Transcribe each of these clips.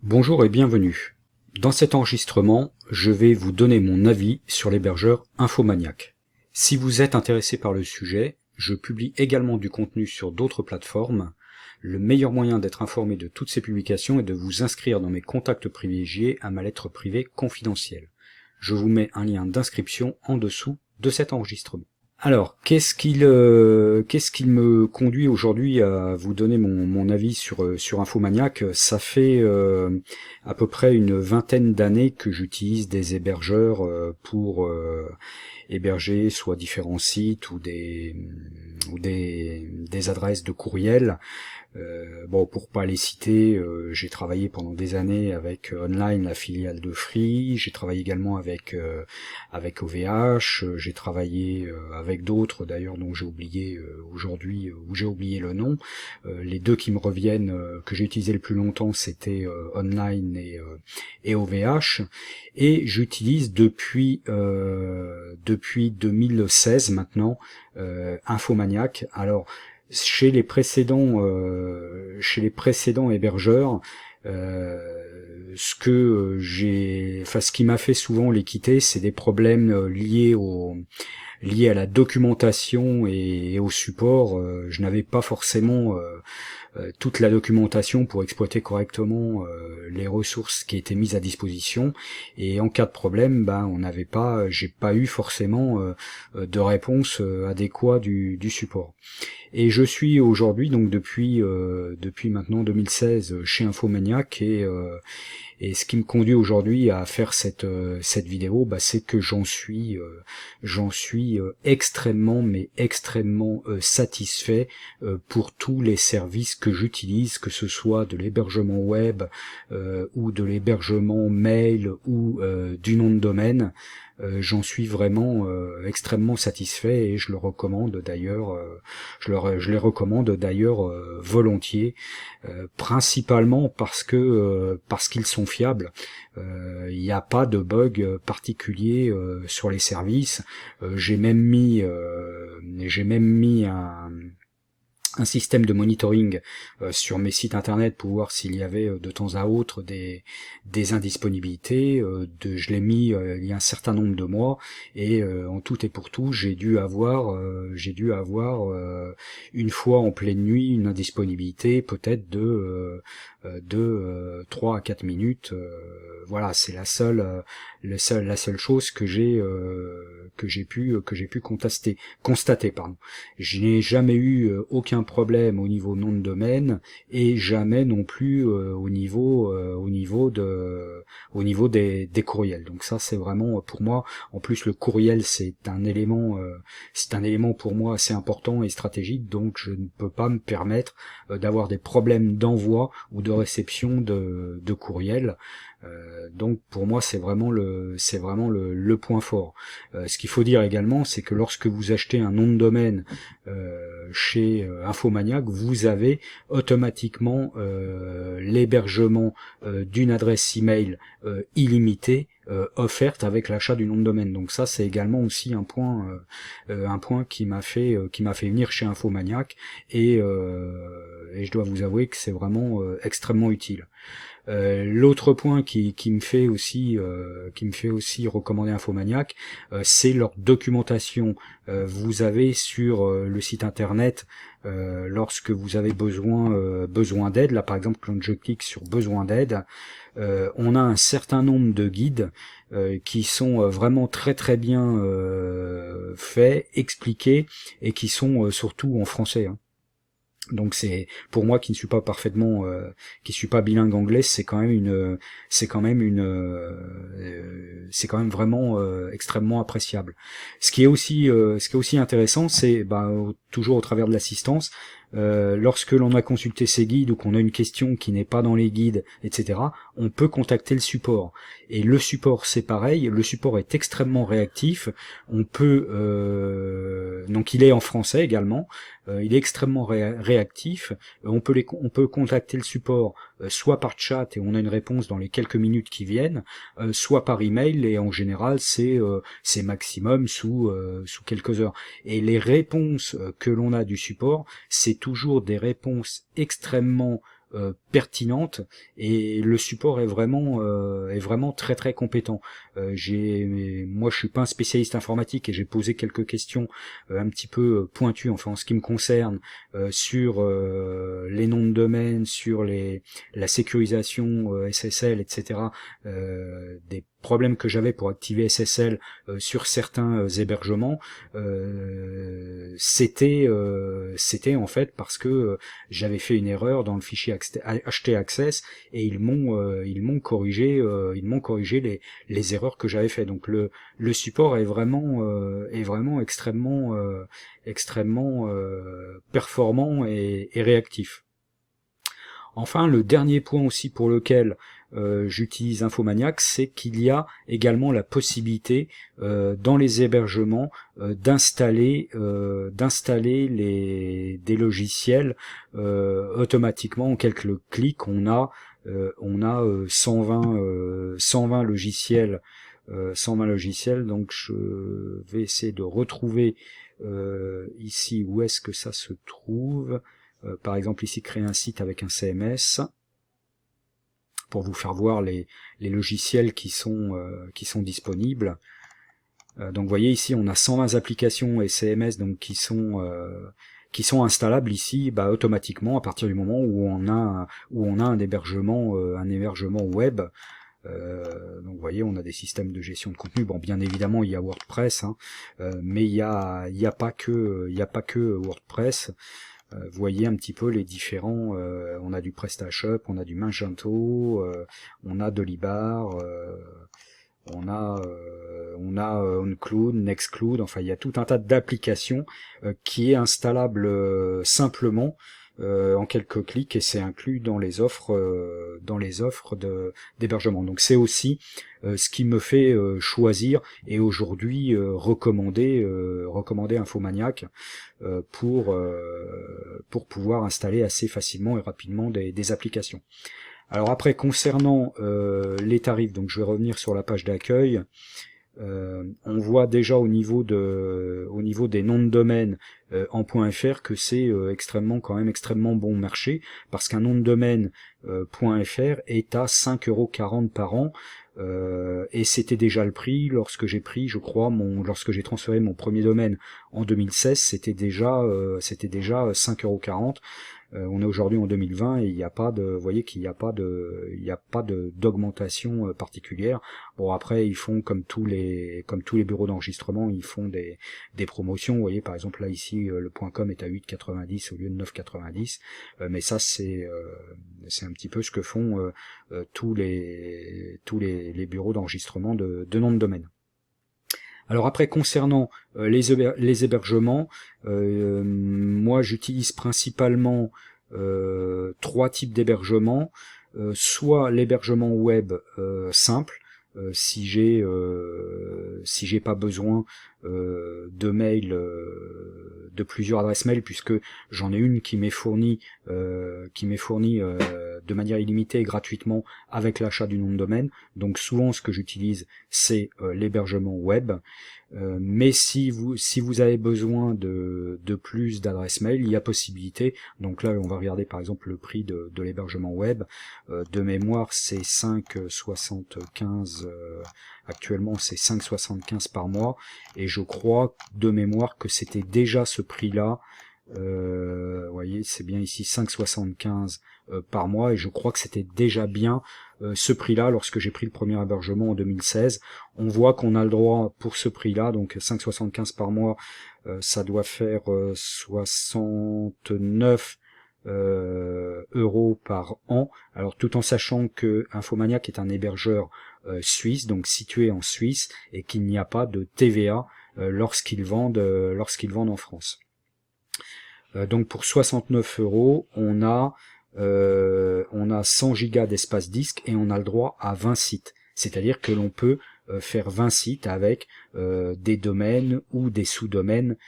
Bonjour et bienvenue. Dans cet enregistrement, je vais vous donner mon avis sur l'hébergeur Infomaniac. Si vous êtes intéressé par le sujet, je publie également du contenu sur d'autres plateformes. Le meilleur moyen d'être informé de toutes ces publications est de vous inscrire dans mes contacts privilégiés à ma lettre privée confidentielle. Je vous mets un lien d'inscription en dessous de cet enregistrement. Alors, qu'est-ce qu'il me conduit aujourd'hui à vous donner mon avis sur Infomaniac? Ça fait à peu près une vingtaine d'années que j'utilise des hébergeurs pour héberger soit différents sites ou des adresses de courriel. Bon, pour pas les citer, j'ai travaillé pendant des années avec Online, la filiale de Free. J'ai travaillé également avec OVH. J'ai travaillé avec d'autres d'ailleurs dont j'ai oublié aujourd'hui, où j'ai oublié le nom. Les deux qui me reviennent, que j'ai utilisé le plus longtemps, c'était Online et OVH. Et j'utilise depuis 2016 maintenant Infomaniac. Alors chez les précédents hébergeurs, ce qui m'a fait souvent les quitter, c'est des problèmes liés à la documentation et au support. Je n'avais pas forcément toute la documentation pour exploiter correctement les ressources qui étaient mises à disposition, et en cas de problème, j'ai pas eu forcément de réponse adéquate du support. Et je suis aujourd'hui, donc depuis maintenant 2016, chez Infomaniac, et ce qui me conduit aujourd'hui à faire cette vidéo, c'est que j'en suis extrêmement satisfait pour tous les services que j'utilise, que ce soit de l'hébergement web ou de l'hébergement mail ou du nom de domaine. J'en suis vraiment extrêmement satisfait, et je le recommande d'ailleurs, je les recommande d'ailleurs volontiers, principalement parce qu'ils sont fiables. Il n'y a pas de bug particulier sur les services. J'ai même mis un système de monitoring sur mes sites internet pour voir s'il y avait de temps à autre des indisponibilités. Je l'ai mis il y a un certain nombre de mois, et en tout et pour tout, j'ai dû avoir une fois en pleine nuit une indisponibilité peut-être de 3 à 4 minutes. Voilà, c'est la seule chose que j'ai pu constater. Je n'ai jamais eu aucun problème au niveau nom de domaine, et jamais non plus au niveau des courriels. Donc ça, c'est vraiment pour moi. En plus, le courriel, c'est un élément pour moi assez important et stratégique. Donc je ne peux pas me permettre d'avoir des problèmes d'envoi ou de réception de courriel. Donc pour moi, c'est vraiment le point fort. Ce qu'il faut dire également, c'est que lorsque vous achetez un nom de domaine chez Infomaniac, vous avez automatiquement l'hébergement d'une adresse email illimitée offerte avec l'achat du nom de domaine. Donc ça, c'est également aussi un point qui m'a fait venir chez Infomaniac, et je dois vous avouer que c'est vraiment extrêmement utile. L'autre point qui me fait aussi recommander Infomaniac, c'est leur documentation. Vous avez sur le site internet, lorsque vous avez besoin d'aide, là par exemple quand je clique sur besoin d'aide, on a un certain nombre de guides qui sont vraiment très très bien faits, expliqués, et qui sont surtout en français, hein. Donc c'est, pour moi qui ne suis pas qui suis pas bilingue anglais, c'est quand même vraiment extrêmement appréciable. Ce qui est aussi intéressant, c'est toujours au travers de l'assistance. Lorsque l'on a consulté ces guides, ou qu'on a une question qui n'est pas dans les guides, etc., on peut contacter le support. Et le support, c'est pareil, le support est extrêmement réactif. On peut donc il est en français également. Il est extrêmement réactif. On peut contacter le support soit par chat, et on a une réponse dans les quelques minutes qui viennent, soit par email, et en général c'est maximum sous quelques heures. Et les réponses que l'on a du support, c'est toujours des réponses extrêmement pertinente, et le support est vraiment très très compétent. Moi je suis pas un spécialiste informatique et j'ai posé quelques questions un petit peu pointues, enfin en ce qui me concerne, sur les noms de domaine, sur la sécurisation SSL, etc. Des problèmes que j'avais pour activer SSL sur certains hébergements, c'était en fait parce que j'avais fait une erreur dans le fichier htaccess, et ils m'ont corrigé les erreurs que j'avais fait. Donc le support est vraiment extrêmement performant et réactif. Enfin, le dernier point aussi pour lequel j'utilise Infomaniac, c'est qu'il y a également la possibilité dans les hébergements d'installer des logiciels automatiquement. En quelques clics, on a 120 logiciels. 120 logiciels, donc je vais essayer de retrouver ici où est-ce que ça se trouve. Par exemple ici, créer un site avec un CMS, pour vous faire voir les logiciels qui sont disponibles. Donc vous voyez ici, on a 120 applications et CMS donc qui sont installables ici automatiquement à partir du moment où on a un hébergement web. Donc vous voyez, on a des systèmes de gestion de contenu. Bon, bien évidemment, il y a WordPress, mais il y a pas que WordPress. Vous voyez un petit peu les différents, on a du PrestaShop, on a du Magento, on a Dolibar, on a OnCloud, Nextcloud, enfin il y a tout un tas d'applications qui est installable simplement en quelques clics, et c'est inclus dans les offres d'hébergement. Donc c'est aussi ce qui me fait choisir et aujourd'hui recommander Infomaniac pour pouvoir installer assez facilement et rapidement des applications. Alors après, concernant les tarifs, donc je vais revenir sur la page d'accueil. On voit déjà au niveau des noms de domaine en .fr que c'est quand même extrêmement bon marché, parce qu'un nom de domaine .fr est à 5,40 € par an, et c'était déjà le prix lorsque j'ai lorsque j'ai transféré mon premier domaine en 2016, c'était déjà 5,40 €. On est aujourd'hui en 2020 et vous voyez qu'il n'y a pas d'augmentation particulière. Bon, après ils font comme tous les bureaux d'enregistrement, ils font des promotions. Vous voyez par exemple là ici le .com est à 8,90 € au lieu de 9,90 €. Mais ça c'est un petit peu ce que font tous les bureaux d'enregistrement de nom de domaine. Alors après, concernant les hébergements, moi j'utilise principalement 3 types d'hébergements. Soit l'hébergement web simple, si j'ai pas besoin de mail, de plusieurs adresses mail, puisque j'en ai une qui m'est fournie de manière illimitée et gratuitement avec l'achat du nom de domaine. Donc souvent ce que j'utilise c'est l'hébergement web. Mais si vous avez besoin de plus d'adresses mail, il y a possibilité. Donc là on va regarder par exemple le prix de l'hébergement web. De mémoire c'est 5,75 actuellement, c'est 5,75 par mois, et je crois de mémoire que c'était déjà ce prix-là. Vous voyez, c'est bien ici 5,75 par mois, et je crois que c'était déjà bien ce prix-là lorsque j'ai pris le premier hébergement en 2016. On voit qu'on a le droit pour ce prix-là, donc 5,75 par mois, ça doit faire 69 € par an. Alors tout en sachant que Infomaniac est un hébergeur suisse, donc situé en Suisse, et qu'il n'y a pas de TVA lorsqu'ils vendent en France. Donc pour 69 €, on a 100 gigas d'espace disque et on a le droit à 20 sites. C'est-à-dire que l'on peut faire 20 sites avec des domaines ou des sous-domaines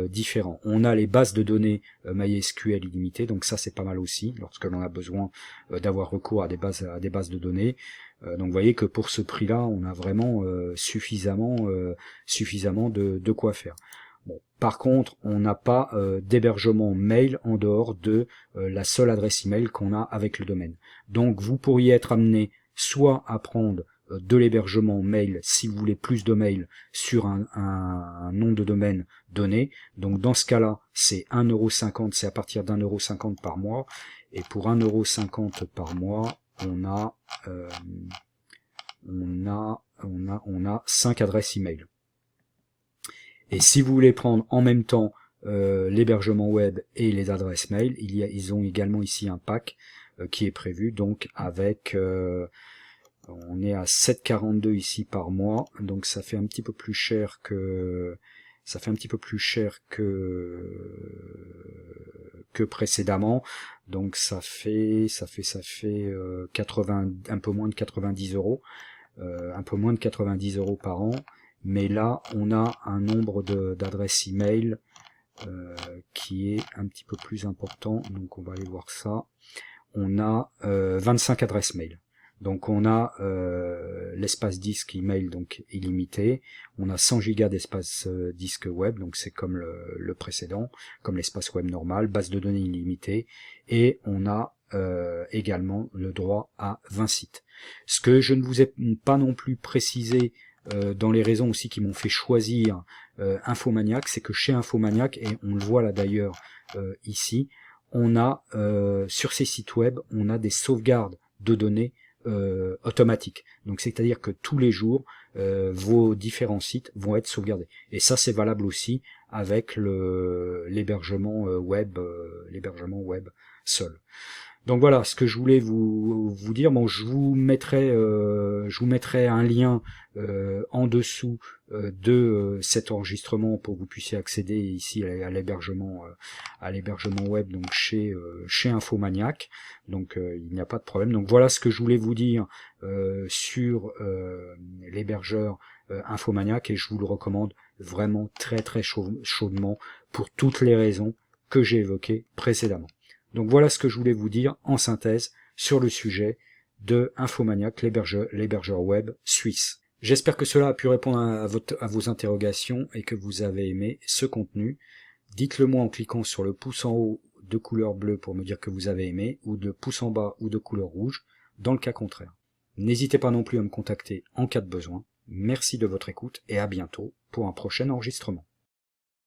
différents. On a les bases de données MySQL illimitées, donc ça c'est pas mal aussi lorsque l'on a besoin d'avoir recours à des bases de données. Donc vous voyez que pour ce prix-là, on a vraiment suffisamment de quoi faire. Bon, par contre, on n'a pas d'hébergement mail en dehors de la seule adresse email qu'on a avec le domaine. Donc vous pourriez être amené soit à prendre de l'hébergement mail si vous voulez plus de mails sur un nom de domaine donné. Donc dans ce cas-là, c'est 1,50 €, c'est à partir d'1,50 € par mois. Et pour 1,50 € par mois, on a 5 adresses email. Et si vous voulez prendre en même temps l'hébergement web et les adresses mail, ils ont également ici un pack qui est prévu, donc avec on est à 7,42 € ici par mois, donc ça fait un petit peu plus cher que précédemment, donc ça fait 80, un peu moins de 90 €, un peu moins de 90 € par an. Mais là, on a un nombre d'adresses email qui est un petit peu plus important. Donc on va aller voir ça. On a 25 adresses mail. Donc on a l'espace disque email donc illimité. On a 100 Go d'espace disque web, donc c'est comme le précédent, comme l'espace web normal, base de données illimitée. Et on a également le droit à 20 sites. Ce que je ne vous ai pas non plus précisé dans les raisons aussi qui m'ont fait choisir Infomaniac, c'est que chez Infomaniac, et on le voit là d'ailleurs ici, on a sur ces sites web, on a des sauvegardes de données automatiques. Donc c'est-à-dire que tous les jours, vos différents sites vont être sauvegardés. Et ça c'est valable aussi avec l'hébergement web seul. Donc voilà ce que je voulais vous dire. Bon, je vous mettrai un lien en dessous de cet enregistrement pour que vous puissiez accéder ici à l'hébergement web, donc chez Infomaniac. Donc il n'y a pas de problème. Donc voilà ce que je voulais vous dire sur l'hébergeur Infomaniac, et je vous le recommande vraiment très très chaudement pour toutes les raisons que j'ai évoquées précédemment. Donc voilà ce que je voulais vous dire en synthèse sur le sujet de Infomaniac, l'hébergeur web suisse. J'espère que cela a pu répondre à vos interrogations et que vous avez aimé ce contenu. Dites-le moi en cliquant sur le pouce en haut de couleur bleue pour me dire que vous avez aimé, ou de pouce en bas ou de couleur rouge dans le cas contraire. N'hésitez pas non plus à me contacter en cas de besoin. Merci de votre écoute et à bientôt pour un prochain enregistrement.